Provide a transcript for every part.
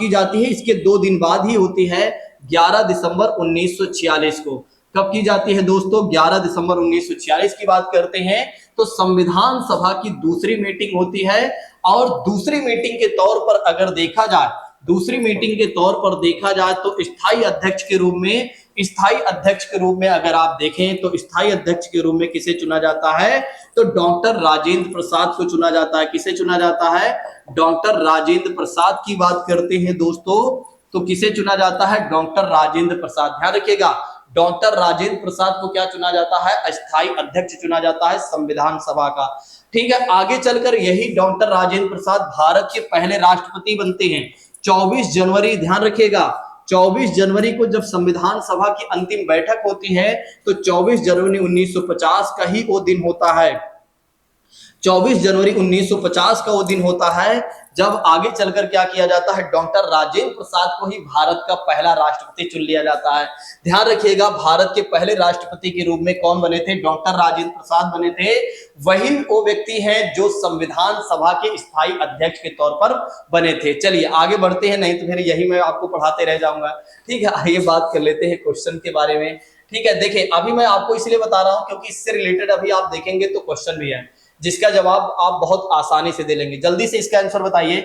की जाती है, इसके 2 दिन बाद ही होती है, 11 दिसंबर 1946 को। कब की जाती है दोस्तों? 11 दिसंबर 1946 की बात करते हैं तो संविधान सभा की दूसरी मीटिंग होती है। और दूसरी मीटिंग के तौर पर अगर देखा जाए, दूसरी मीटिंग के तौर पर देखा जाए तो स्थायी अध्यक्ष के रूप में अगर आप देखें तो स्थायी अध्यक्ष के रूप में किसे चुना जाता है? तो डॉक्टर राजेंद्र प्रसाद को चुना जाता है। किसे चुना जाता है? डॉक्टर राजेंद्र प्रसाद की बात करते हैं दोस्तों, तो किसे चुना जाता है? डॉक्टर राजेंद्र प्रसाद। ध्यान रखिएगा, डॉक्टर राजेंद्र प्रसाद को क्या चुना जाता है? अस्थायी अध्यक्ष चुना जाता है संविधान सभा का। ठीक है, आगे चलकर यही डॉक्टर राजेंद्र प्रसाद भारत के पहले राष्ट्रपति बनते हैं 24 जनवरी। ध्यान रखिएगा, 24 जनवरी को जब संविधान सभा की अंतिम बैठक होती है तो 24 जनवरी 1950 का ही वो दिन होता है। 24 जनवरी 1950 का वो दिन होता है जब आगे चलकर क्या किया जाता है? डॉक्टर राजेंद्र प्रसाद को ही भारत का पहला राष्ट्रपति चुन लिया जाता है। ध्यान रखिएगा, भारत के पहले राष्ट्रपति के रूप में कौन बने थे? डॉक्टर राजेंद्र प्रसाद बने थे। वही वो व्यक्ति हैं जो संविधान सभा के स्थायी अध्यक्ष के तौर पर बने थे। चलिए आगे बढ़ते हैं, नहीं तो फिर यही मैं आपको पढ़ाते रह जाऊंगा। ठीक है, आइए बात कर लेते हैं क्वेश्चन के बारे में। ठीक है, देखिए अभी मैं आपको इसलिए बता रहा हूं क्योंकि इससे रिलेटेड अभी आप देखेंगे तो क्वेश्चन भी है जिसका जवाब आप बहुत आसानी से दे लेंगे। जल्दी से इसका आंसर बताइए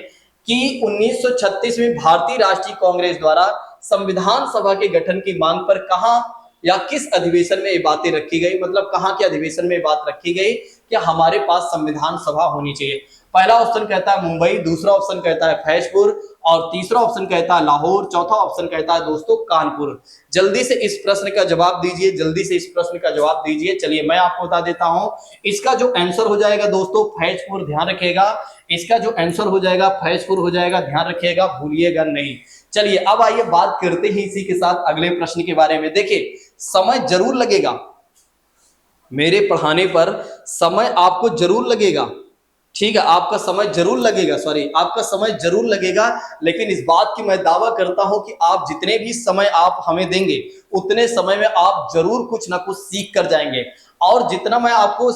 कि 1936 में भारतीय राष्ट्रीय कांग्रेस द्वारा संविधान सभा के गठन की मांग पर कहां या किस अधिवेशन में ये बातें रखी गई? मतलब कहां के अधिवेशन में बात रखी गई कि हमारे पास संविधान सभा होनी चाहिए? पहला ऑप्शन कहता है मुंबई, दूसरा ऑप्शन कहता है फैजपुर और तीसरा ऑप्शन कहता है लाहौर, चौथा ऑप्शन कहता है दोस्तों कानपुर। जल्दी से इस प्रश्न का जवाब दीजिए, जल्दी से इस प्रश्न का जवाब दीजिए। चलिए मैं आपको बता देता हूं, इसका जो आंसर हो जाएगा दोस्तों फैजपुर। ध्यान रखिएगा, इसका जो आंसर हो जाएगा फैजपुर हो जाएगा। ध्यान रखिएगा, भूलिएगा नहीं। चलिए अब आइए बात करते हैं इसी के साथ अगले प्रश्न के बारे में। देखिए समय जरूर लगेगा, मेरे पढ़ाने पर समय आपको जरूर लगेगा। ठीक है, आपका समय जरूर लगेगा, आपका समय जरूर लगेगा, लेकिन इस बात की मैं दावा करता हूं कि आप जितने भी समय आप हमें देंगे उतने समय में आप जरूर कुछ ना कुछ सीख कर जाएंगे। और जितना मैं आपको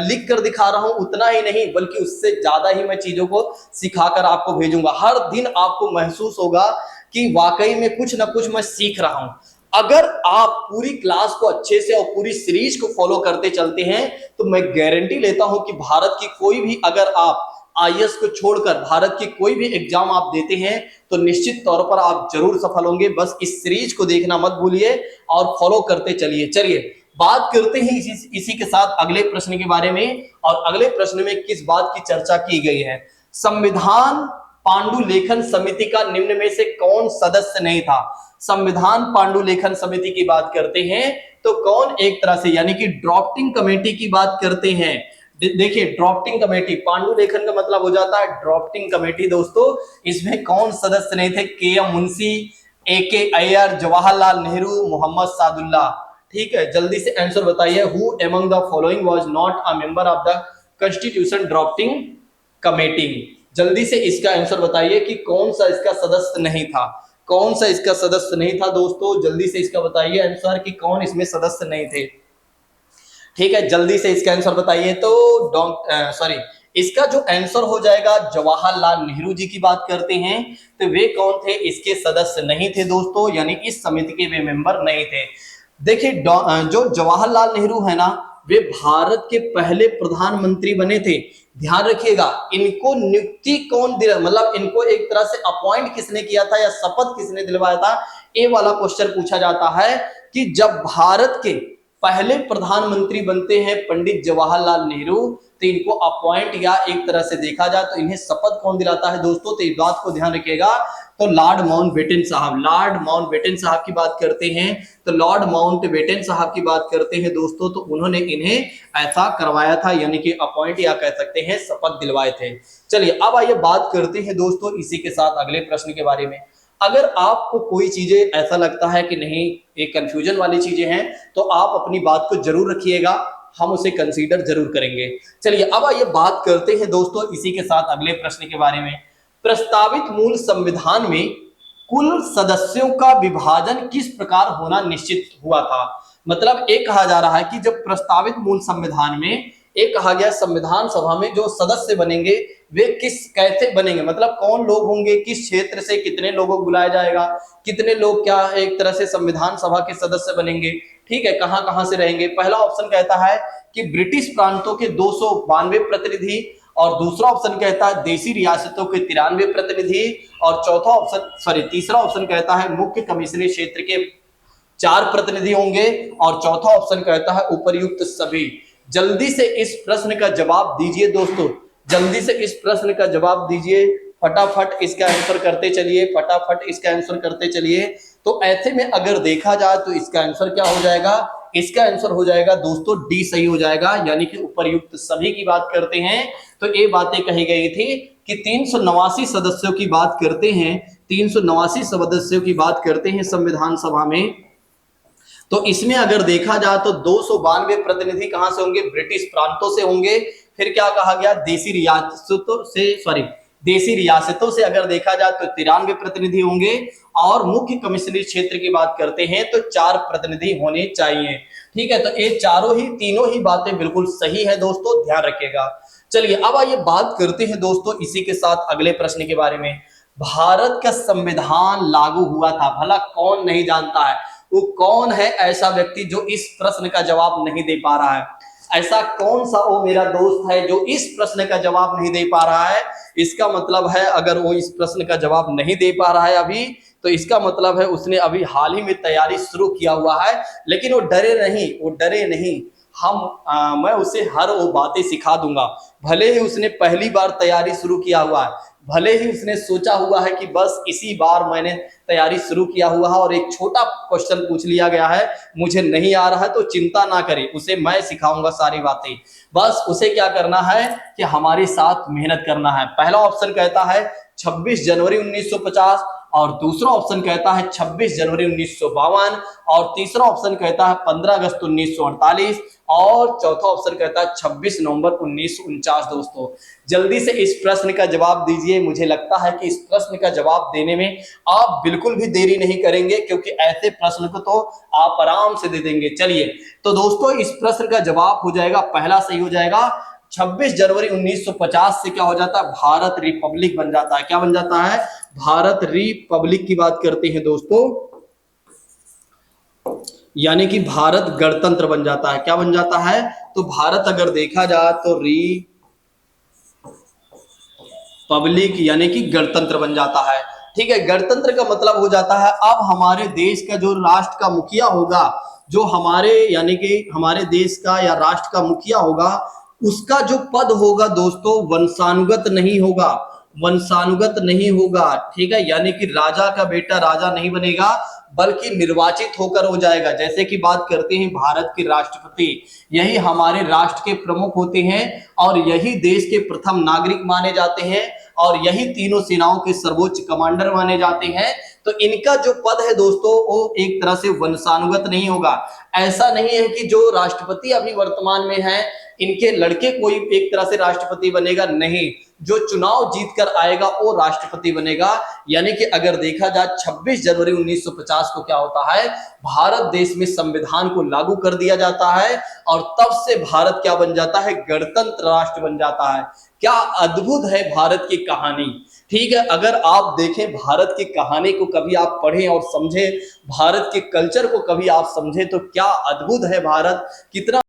लिख कर दिखा रहा हूं उतना ही नहीं बल्कि उससे ज्यादा ही मैं चीजों को सिखाकर आपको भेजूंगा। हर दिन आपको महसूस होगा कि वाकई में कुछ ना कुछ मैं सीख रहा हूं। अगर आप पूरी क्लास को अच्छे से और पूरी सीरीज को फॉलो करते चलते हैं तो मैं गारंटी लेता हूं कि भारत की कोई भी, अगर आप आईएएस को छोड़कर भारत की कोई भी एग्जाम आप देते हैं तो निश्चित तौर पर आप जरूर सफल होंगे। बस इस सीरीज को देखना मत भूलिए और फॉलो करते चलिए। चलिए बात करते हैं इसी के साथ अगले प्रश्न के बारे में। और अगले प्रश्न में किस बात की चर्चा की गई है? संविधान पांडुलेखन समिति का निम्न में से कौन सदस्य नहीं था? संविधान पांडुलेखन समिति की बात करते हैं तो कौन एक तरह से, यानी कि ड्राफ्टिंग कमेटी की बात करते हैं। देखिए ड्राफ्टिंग कमेटी, पांडुलेखन का मतलब हो जाता है ड्राफ्टिंग कमेटी। दोस्तों इसमें कौन सदस्य नहीं थे? के.एम. मुंशी, ए.के. अय्यर, जवाहरलाल नेहरू, मोहम्मद सादुल्ला। ठीक है, जल्दी से आंसर बताइए। Who among the following was not a member of the constitution drafting committee? जल्दी से इसका आंसर बताइए कि कौन सा इसका सदस्य नहीं था? कौन सा इसका सदस्य नहीं था दोस्तों? जल्दी से इसका बताइए आंसर कि कौन इसमें सदस्य नहीं थे। ठीक है, जल्दी से इसका आंसर बताइए। तो इसका जो आंसर हो जाएगा जवाहरलाल नेहरू जी की बात करते हैं तो वे कौन थे? इसके सदस्य नहीं थे दोस्तों, यानी इस समिति के वे मेंबर नहीं थे। देखिए जो जवाहरलाल नेहरू है ना, वे भारत के पहले प्रधानमंत्री बने थे। ध्यान रखिएगा, इनको नियुक्ति कौन दिला, मतलब इनको एक तरह से अपॉइंट किसने किया था या शपथ किसने दिलवाया था? ये वाला क्वेश्चन पूछा जाता है कि जब भारत के पहले प्रधानमंत्री बनते हैं पंडित जवाहरलाल नेहरू तो इनको अपॉइंट या एक तरह से देखा जाए तो इन्हें शपथ कौन दिलाता है दोस्तों? तो इस बात को ध्यान रखिएगा, तो लॉर्ड माउंटबेटन साहब, लॉर्ड माउंटबेटन साहब की बात करते हैं तो लॉर्ड माउंटबेटन साहब की बात करते हैं दोस्तों, तो उन्होंने इन्हें ऐसा करवाया था, यानी कि अपॉइंट या कह सकते हैं शपथ दिलवाए थे। चलिए अब आइए बात करते हैं दोस्तों इसी के साथ अगले प्रश्न के बारे में। अगर आपको कोई चीजें ऐसा लगता है कि नहीं ये कंफ्यूजन वाली चीजें हैं तो आप अपनी बात को जरूर रखिएगा, हम उसे कंसीडर जरूर करेंगे। चलिए अब आइए बात करते हैं दोस्तों इसी के साथ अगले प्रश्न के बारे में। प्रस्तावित मूल संविधान में कुल सदस्यों का विभाजन किस प्रकार होना निश्चित हुआ था? मतलब एक कहा जा रहा है कि जब प्रस्तावित मूल संविधान में एक कहा गया संविधान सभा में जो सदस्य बनेंगे वे किस कैसे बनेंगे, मतलब कौन लोग होंगे, किस क्षेत्र से कितने लोगों को बुलाया जाएगा, कितने लोग क्या एक तरह से संविधान सभा के सदस्य बनेंगे, ठीक है, कहां कहां से रहेंगे। पहला ऑप्शन कहता है कि ब्रिटिश प्रांतों के 292 प्रतिनिधि, और दूसरा ऑप्शन कहता है देशी रियासतों के 93 प्रतिनिधि, और तीसरा ऑप्शन कहता है मुख्य कमिश्नरी क्षेत्र के 4 प्रतिनिधि होंगे, और चौथा ऑप्शन कहता है उपर्युक्त सभी। जल्दी से इस प्रश्न का जवाब दीजिए दोस्तों, जल्दी से इस प्रश्न का जवाब दीजिए, फटाफट इसका आंसर करते चलिए, फटाफट इसका आंसर करते चलिए। तो ऐसे में अगर देखा जाए तो इसका आंसर क्या हो जाएगा, इसका आंसर हो जाएगा दोस्तों डी सही हो जाएगा, यानी कि उपर्युक्त सभी की बात करते हैं तो ये बातें कही गई थी कि 389 सदस्यों की बात करते हैं, 389 सदस्यों की बात करते हैं संविधान सभा में। तो इसमें अगर देखा जाए तो 292 प्रतिनिधि कहां से होंगे, ब्रिटिश प्रांतों से होंगे। फिर क्या कहा गया, देशी रियासतों से अगर देखा जाए तो 93 प्रतिनिधि होंगे, और मुख्य कमिश्नरी क्षेत्र की बात करते हैं तो 4 प्रतिनिधि होने चाहिए। ठीक है, तो ये तीनों ही बातें बिल्कुल सही है दोस्तों, ध्यान रखिएगा। चलिए अब आइए बात करते हैं दोस्तों इसी के साथ अगले प्रश्न के बारे में। भारत का संविधान लागू हुआ था, भला कौन नहीं जानता है, वो कौन है ऐसा व्यक्ति जो इस प्रश्न का जवाब नहीं दे पा रहा है, ऐसा कौन सा वो मेरा दोस्त है जो इस प्रश्न का जवाब नहीं दे पा रहा है। इसका मतलब है अगर वो इस प्रश्न का जवाब नहीं दे पा रहा है अभी, तो इसका मतलब है उसने अभी हाल ही में तैयारी शुरू किया हुआ है, लेकिन वो डरे नहीं, मैं उसे हर वो बातें सिखा दूंगा। भले ही उसने पहली बार तैयारी शुरू किया हुआ है, भले ही उसने सोचा हुआ है कि बस इसी बार मैंने तैयारी शुरू किया हुआ है और एक छोटा क्वेश्चन पूछ लिया गया है, मुझे नहीं आ रहा है, तो चिंता ना करे, उसे मैं सिखाऊंगा सारी बातें। बस उसे क्या करना है कि हमारे साथ मेहनत करना है। पहला ऑप्शन कहता है 26 जनवरी 1950, और दूसरा ऑप्शन कहता है 26 जनवरी 1952, और तीसरा ऑप्शन कहता है 15 अगस्त 1948, और चौथा ऑप्शन कहता है 26 नवंबर 1949। दोस्तों जल्दी से इस प्रश्न का जवाब दीजिए, मुझे लगता है कि इस प्रश्न का जवाब देने में आप बिल्कुल भी देरी नहीं करेंगे, क्योंकि ऐसे प्रश्न को तो आप आराम से दे देंगे। चलिए तो दोस्तों इस प्रश्न का जवाब हो जाएगा, पहला सही हो जाएगा, 26 जनवरी 1950 से क्या हो जाता है, भारत रिपब्लिक बन जाता है। क्या बन जाता है, भारत रिपब्लिक की बात करते हैं दोस्तों, यानी कि भारत गणतंत्र बन जाता है। क्या बन जाता है, तो भारत अगर देखा जाए तो रिपब्लिक यानी कि गणतंत्र बन जाता है। ठीक है, गणतंत्र का मतलब हो जाता है अब हमारे देश का जो राष्ट्र का मुखिया होगा, जो हमारे यानी कि हमारे देश का या राष्ट्र का मुखिया होगा, उसका जो पद होगा दोस्तों वंशानुगत नहीं होगा, वंशानुगत नहीं होगा। ठीक है, यानी कि राजा का बेटा राजा नहीं बनेगा, बल्कि निर्वाचित होकर हो जाएगा। जैसे कि बात करते हैं भारत के राष्ट्रपति, यही हमारे राष्ट्र के प्रमुख होते हैं, और यही देश के प्रथम नागरिक माने जाते हैं, और यही तीनों सेनाओं के सर्वोच्च कमांडर माने जाते हैं। तो इनका जो पद है दोस्तों वो एक तरह से वंशानुगत नहीं होगा। ऐसा नहीं है कि जो राष्ट्रपति अभी वर्तमान में है इनके लड़के कोई एक तरह से राष्ट्रपति बनेगा, नहीं, जो चुनाव जीतकर आएगा वो राष्ट्रपति बनेगा। यानी कि अगर देखा जाए 26 जनवरी 1950 को क्या होता है, भारत देश में संविधान को लागू कर दिया जाता है, और तब से भारत क्या बन जाता है, गणतंत्र राष्ट्र बन जाता है। क्या अद्भुत है भारत की कहानी। ठीक है, अगर आप देखें भारत की कहानी को कभी आप पढ़ें और समझें, भारत के कल्चर को कभी आप समझें, तो क्या अद्भुत है भारत, कितना